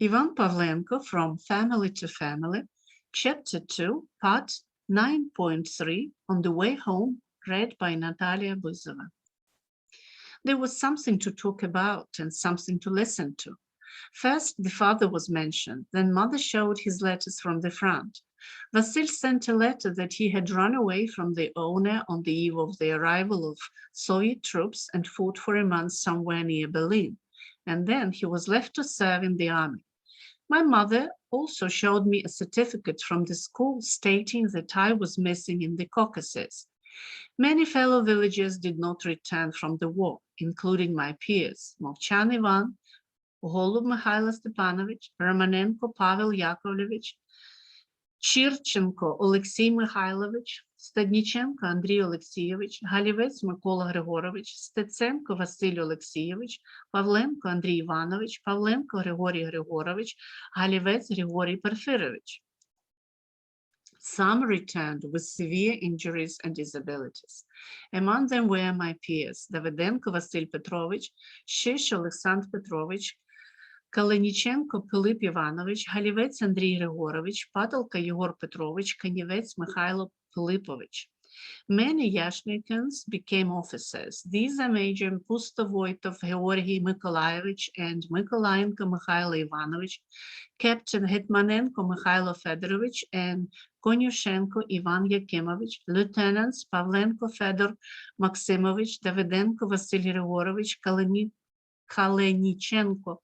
I.Pavlenko, From Family to Family, Chapter 2, Part 9.3, On the Way Home, read by Natalia Buzova. There was something to talk about and something to listen to. First, the father was mentioned, then mother showed his letters from the front. Vasil sent a letter that he had run away from the owner on the eve of the arrival of Soviet troops and fought for a month somewhere near Berlin, and then he was left to serve in the army. My mother also showed me a certificate from the school stating that I was missing in the Caucasus. Many fellow villagers did not return from the war, including my peers, Movchan Ivan, Golub Mikhailo Stepanovich, Romanenko Pavel Yakovlevich, Chirchenko Oleksiy Mikhailovich, Stadnichenko Andriy Oleksiyevich, Галівець Микола Григорович, Стеценко Василь Олексійович, Павленко Андрій Іванович, Павленко Григорій Григорович, Галівець Григорій Порфирович. Some returned with severe injuries and disabilities. Among them were my peers, Давиденко Василь Петрович, Шиш Олександр Петрович, Калиніченко Пилип Іванович, Галівець Андрій Григорович, Падалка Єгор Петрович, Канівець Михайло Пилипович. Many Yashnikins became officers. These are Major Pustovoitov Georgy Mykolaievich and Mykolayenko Mikhailo Ivanovich, Captain Hetmanenko Mikhailo Fedorovich and Konyushenko Ivan Yakimovich, Lieutenants Pavlenko Fedor Maximovich, Davidenko Vasil Grigorovich, Kalenichenko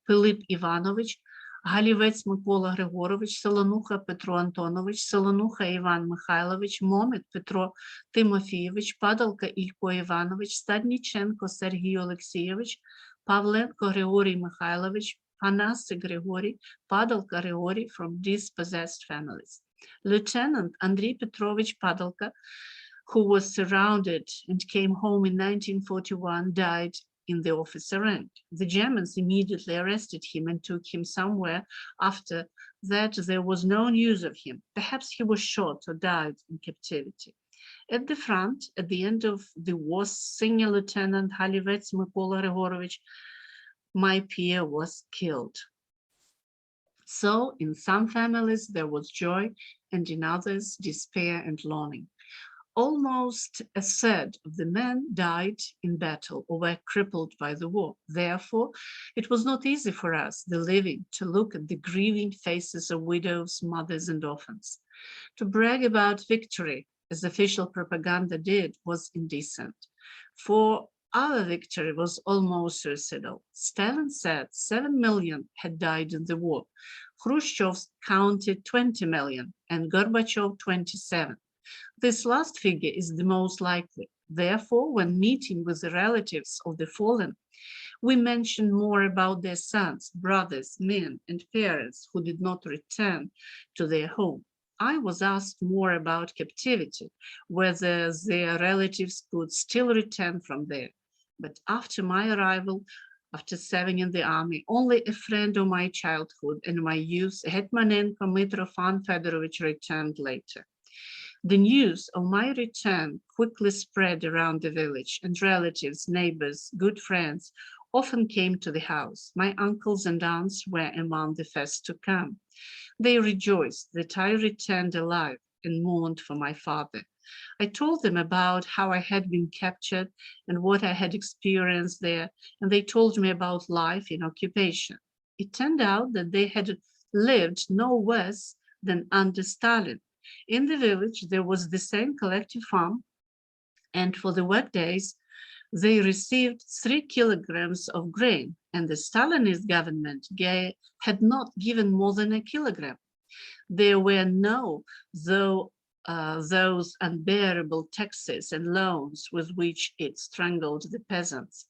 Пилип Іванович, Галівець Микола Григорович, Солонуха Петро Антонович, Солонуха Іван Михайлович, Момит Петро Тимофійович, Падалка Ілько Іванович, Стадніченко Сергій Олексійович, Павленко Григорій Михайлович, Панасик Григорій, Падалка Григорій from dispossessed families. Lieutenant Андрій Петрович Падалka, who was surrounded and came home in 1941, died in the officer rank. The Germans immediately arrested him and took him somewhere. After that, there was no news of him. Perhaps he was shot or died in captivity. At the front, at the end of the war, Senior Lieutenant Halivets Mykola Grigorovich, my peer, was killed. So in some families there was joy, and in others despair and longing. Almost a third of the men died in battle or were crippled by the war. Therefore, it was not easy for us, the living, to look at the grieving faces of widows, mothers, and orphans. To brag about victory, as official propaganda did, was indecent. For our victory was almost suicidal. Stalin said 7 million had died in the war. Khrushchev counted 20 million and Gorbachev 27. This last figure is the most likely. Therefore, when meeting with the relatives of the fallen, we mention more about their sons, brothers, men, and parents who did not return to their home. I was asked more about captivity, whether their relatives could still return from there. But after my arrival, after serving in the army, only a friend of my childhood and my youth, Hetmanenko Mitrofan Fedorovich, returned later. The news of my return quickly spread around the village, and relatives, neighbors, good friends often came to the house. My uncles and aunts were among the first to come. They rejoiced that I returned alive and mourned for my father. I told them about how I had been captured and what I had experienced there, and they told me about life in occupation. It turned out that they had lived no worse than under Stalin. In the village, there was the same collective farm, and for the work days, they received 3 kilograms of grain, and the Stalinist government had not given more than a kilogram. There were those unbearable taxes and loans with which it strangled the peasants.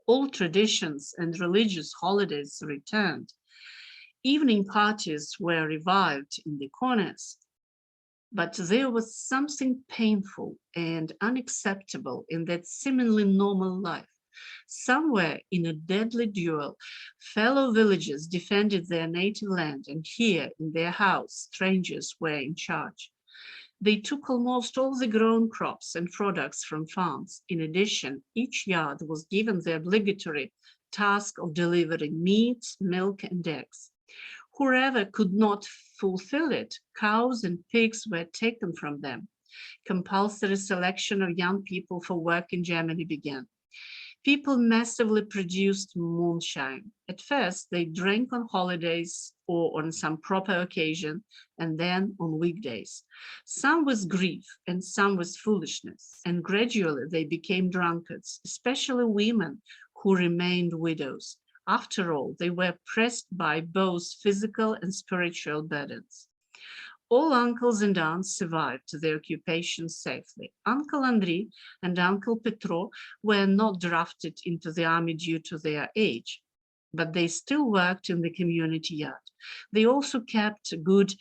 All traditions and religious holidays returned. Evening parties were revived in the corners. But there was something painful and unacceptable in that seemingly normal life. Somewhere in a deadly duel, fellow villagers defended their native land, and here in their house, strangers were in charge. They took almost all the grown crops and products from farms. In addition, each yard was given the obligatory task of delivering meat, milk, and eggs. Whoever could not fulfill it, cows and pigs were taken from them. Compulsory selection of young people for work in Germany began. People massively produced moonshine. At first, they drank on holidays or on some proper occasion, and then on weekdays. Some with grief and some with foolishness, and gradually they became drunkards, especially women who remained widows. After all, they were pressed by both physical and spiritual burdens. All uncles and aunts survived the occupation safely. Uncle Andriy and Uncle Petro were not drafted into the army due to their age, but they still worked in the community yard. They also kept good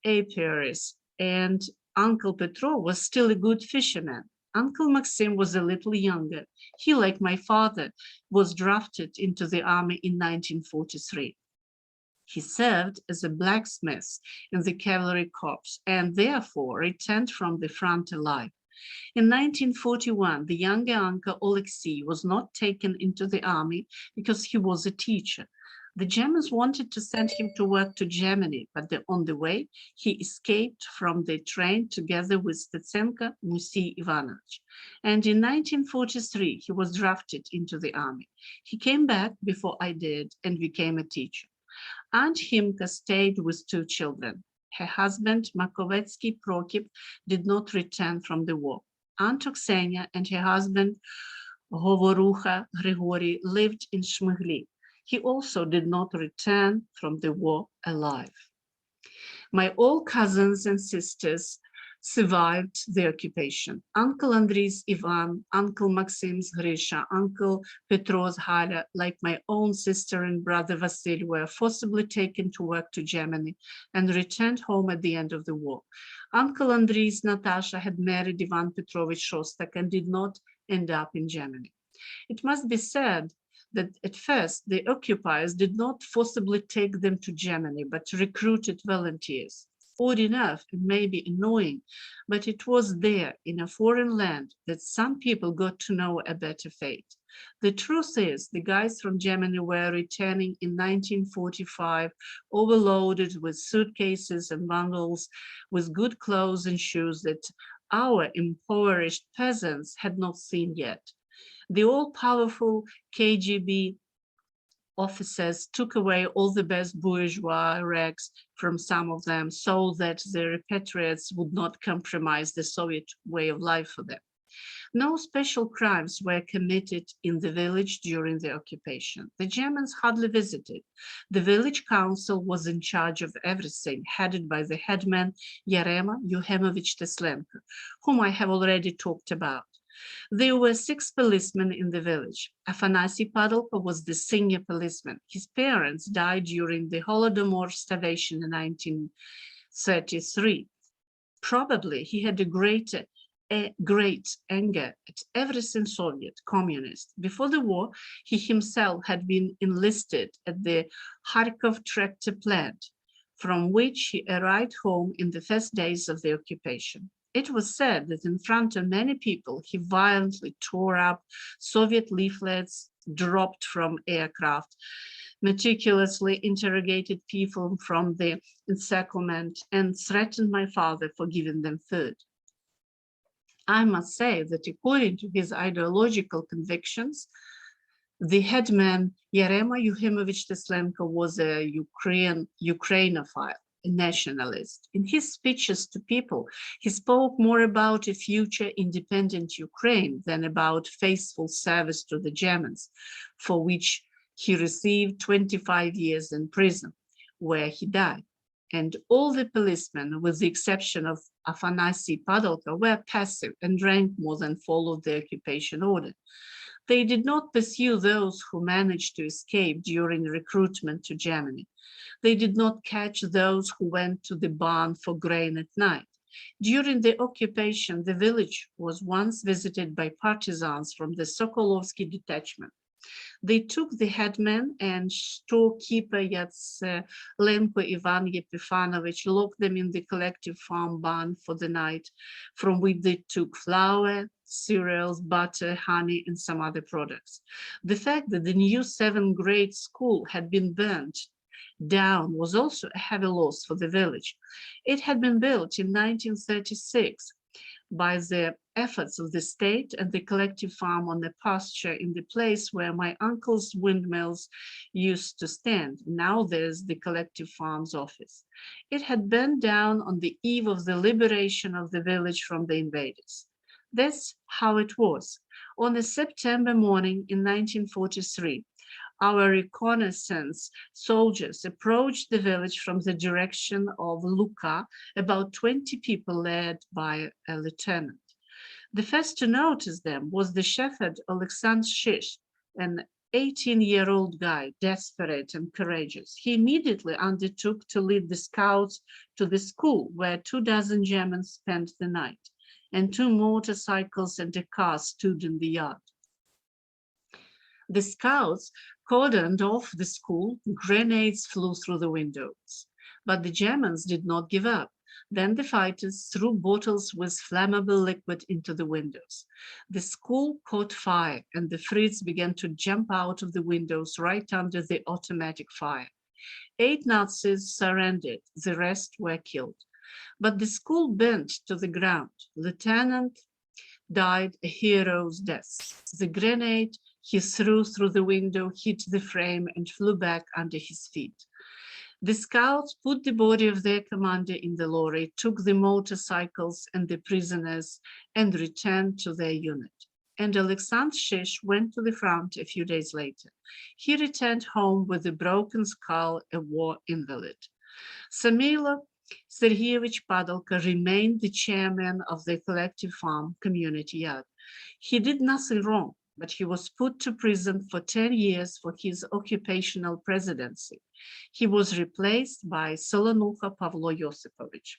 apiaries, and Uncle Petro was still a good fisherman. Uncle Maxim was a little younger. He, like my father, was drafted into the army in 1943. He served as a blacksmith in the cavalry corps and therefore returned from the front alive. In 1941, the younger uncle Alexei was not taken into the army because he was a teacher. The Germans wanted to send him to work to Germany, but on the way, he escaped from the train together with Stetsenko Musi Ivanovich. And in 1943, he was drafted into the army. He came back before I did and became a teacher. Aunt Himka stayed with 2 children. Her husband, Makovetsky Prokip, did not return from the war. Aunt Oksenia and her husband, Govorucha Grigory, lived in Shmygli. He also did not return from the war alive. My all cousins and sisters survived the occupation. Uncle Andrey's Ivan, Uncle Maxim's Grisha, Uncle Petro's Hala, like my own sister and brother Vasil, were forcibly taken to work to Germany and returned home at the end of the war. Uncle Andrey's Natasha had married Ivan Petrovich Shostak and did not end up in Germany. It must be said that at first the occupiers did not forcibly take them to Germany, but recruited volunteers. Odd enough, it may be annoying, but it was there in a foreign land that some people got to know a better fate. The truth is, the guys from Germany were returning in 1945, overloaded with suitcases and bundles, with good clothes and shoes that our impoverished peasants had not seen yet. The all-powerful KGB officers took away all the best bourgeois rags from some of them so that the repatriates would not compromise the Soviet way of life for them. No special crimes were committed in the village during the occupation. The Germans hardly visited. The village council was in charge of everything, headed by the headman Yarema Yuhemovich Teslenko, whom I have already talked about. There were 6 policemen in the village. Afanasy Padalko was the senior policeman. His parents died during the Holodomor starvation in 1933. Probably he had a great anger at everything Soviet, communist. Before the war, he himself had been enlisted at the Kharkov tractor plant, from which he arrived home in the first days of the occupation. It was said that in front of many people, he violently tore up Soviet leaflets dropped from aircraft, meticulously interrogated people from the encirclement, and threatened my father for giving them food. I must say that according to his ideological convictions, the headman Yarema Yuhemovich Teslenko was a Ukrainophile, a nationalist. In his speeches to people, he spoke more about a future independent Ukraine than about faithful service to the Germans, for which he received 25 years in prison, where he died. And all the policemen, with the exception of Afanasy Padalko, were passive and drank more than followed the occupation order. They did not pursue those who managed to escape during recruitment to Germany. They did not catch those who went to the barn for grain at night. During the occupation, the village was once visited by partisans from the Sokolovsky detachment. They took the headman and storekeeper Lenko Ivan Yepifanovich, locked them in the collective farm barn for the night, from which they took flour, cereals, butter, honey, and some other products. The fact that the new 7th grade school had been burnt down was also a heavy loss for the village. It had been built in 1936 by the efforts of the state and the collective farm on the pasture in the place where my uncle's windmills used to stand. Now there's the collective farm's office. It had burned down on the eve of the liberation of the village from the invaders. That's how it was. On a September morning in 1943, our reconnaissance soldiers approached the village from the direction of Luka, about 20 people led by a lieutenant. The first to notice them was the shepherd Alexander Shish, an 18-year-old guy, desperate and courageous. He immediately undertook to lead the scouts to the school where 24 Germans spent the night, and 2 motorcycles and a car stood in the yard. The scouts cordoned off the school, grenades flew through the windows. But the Germans did not give up. Then the fighters threw bottles with flammable liquid into the windows. The school caught fire, and the Fritz began to jump out of the windows right under the automatic fire. 8 Nazis surrendered, the rest were killed. But the school burned to the ground. Lieutenant died a hero's death. The grenade he threw through the window hit the frame and flew back under his feet. The scouts put the body of their commander in the lorry, took the motorcycles and the prisoners, and returned to their unit. And Alexander Shish went to the front a few days later. He returned home with a broken skull, a war invalid. Samila Sergeyevich Padalka remained the chairman of the collective farm community yard. He did nothing wrong, but he was put to prison for 10 years for his occupational presidency. He was replaced by Solonucha Pavlo Yosipovich.